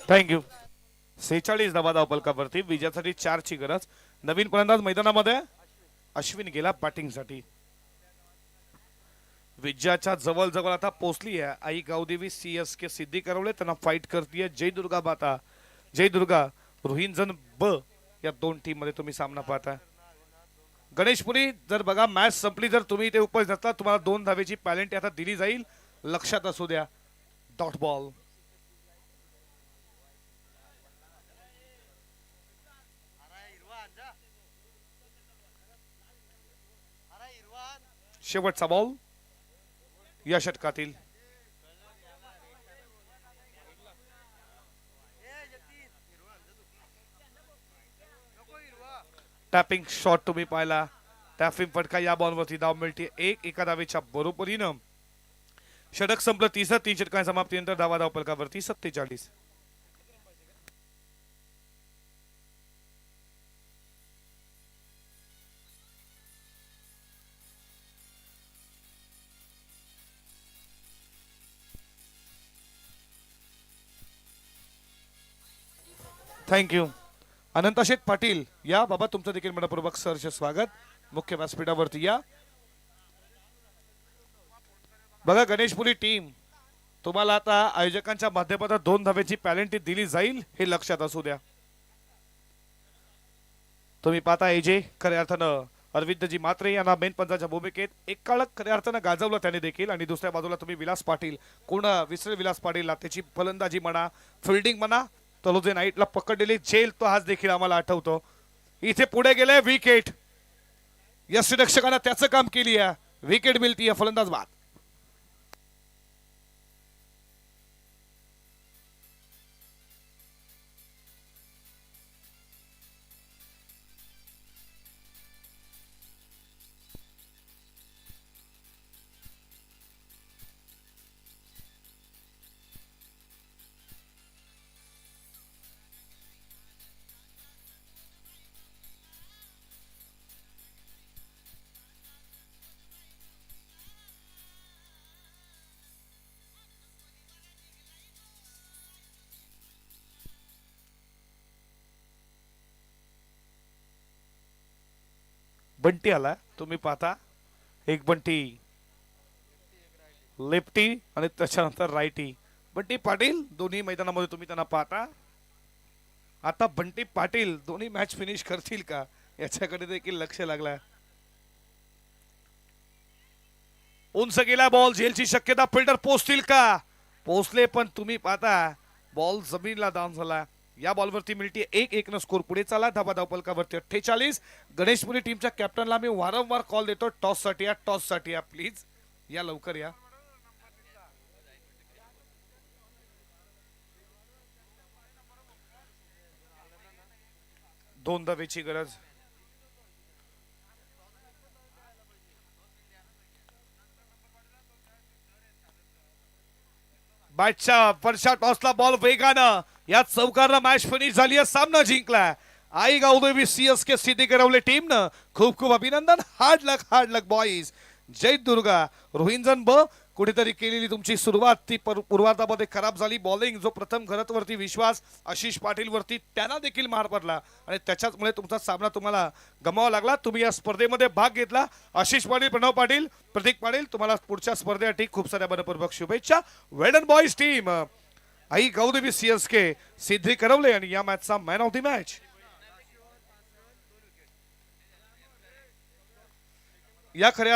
थँक्यू. 46 धावा धावफलकावरती. विजयासाठी 4ची गरज. नवीन फलंदाज मैदानामध्ये अश्विन गेला बॅटिंगसाठी. विजयाच्या जवळ जवळ आता पोहोचली आहे आई गावदेवी CSK सिद्धी करवले त्यांना फाईट करतीये जय दुर्गा माता जय दुर्गा रोहिंजन ब या दोन टीम मध्ये तुम्ही सामना पाहता गणेशपुरी जर बघा मॅच संपली जर तुम्ही इथे उपस्थित नसता तुम्हाला 2 धावेची पॅलेंटी आता दिली जाईल लक्षात असू द्या डॉट बॉल शेवटचा बॉल या षटकातील टॅपिंग शॉट तुम्ही पाहिला टॅपिंग फटका या बॉलवरती धाव मिळते एका धावेच्या बरोबरीनं षटक संपलं 3 षटकांच्या समाप्तीनंतर धावा धाव फलकावरती 47 थँक्यू अनंत शेठ पाटील या बाबा तुमचं देखील मनपूर्वक सहर्ष स्वागत मुख्य व्यासपीठावरती या बघा गणेशपुरी टीम तुम्हाला आता आयोजकांच्या माध्यमातून 2 धावेची पॅलेंटी दिली जाईल हे लक्षात असू द्या तुम्ही पाहता एजे खऱ्या अर्थानं अरविंदजी मात्रे यांना मेन पंचाच्या भूमिकेत एक काळ खऱ्या अर्थानं गाजवलं त्याने देखील आणि दुसऱ्या बाजूला तुम्ही विलास पाटील कोण विसरे विलास पाटील त्याची फलंदाजी म्हणा फिल्डिंग म्हणा तलोजे नाईटला पकडलेली जेल तो आज देखील आम्हाला आठवतो इथे पुढे गेले विकेट यष्टिरक्षकांना त्याचं काम केली आहे विकेट मिळती आहे फलंदाज बाद बंटी आला तुम्ही पाहता एक बंटी लेफ्टी आणि त्याच्यानंतर राईटी बंटी पाटील दोन्ही मैदानामध्ये तुम्ही त्यांना पाहता आता बंटी पाटील दोन्ही मॅच फिनिश करतील का याच्याकडे देखील लक्ष लागला उंच गेला बॉल झेलची शक्यता फिल्डर पोहोचतील का पोहोचले पण तुम्ही पाहता बॉल जमीनला डाऊन झाला या बॉलवरती मिळते 1-1 न स्कोर पुढे चाला धाबा धाव फलकावरती 48 गणेशपुरी टीमच्या कॅप्टनला मी वारंवार कॉल देतो टॉस साठी या प्लीज या लवकर या दोन धावेची गरज बॅटच्या वरच्या टॉसला बॉल वेगानं या चौकारला मॅच फिनिश झाली आहे सामना जिंकला आई गावदेवी CSK सिद्धी करवले टीमनं खूप खूप अभिनंदन हार्ड लक बॉईज जय दुर्गा रोहिंजन ब कुठेतरी केलेली तुमची सुरुवात ती पूर्वार्धामध्ये खराब झाली बॉलिंग जो प्रथम घरतवरती विश्वास आशिष पाटील वरती त्यांना देखील मार पडला आणि त्याच्याचमुळे तुमचा सामना तुम्हाला गमावा लागला तुम्ही या स्पर्धेमध्ये भाग घेतला आशिष पाटील प्रणव पाटील प्रतीक पाटील तुम्हाला पुढच्या स्पर्धेसाठी खूप साऱ्या मनपूर्वक शुभेच्छा वेडन बॉईज टीम आई गावदेवी CSK सिद्धी करवले आणि या मॅचचा मॅन ऑफ द मॅच या खऱ्या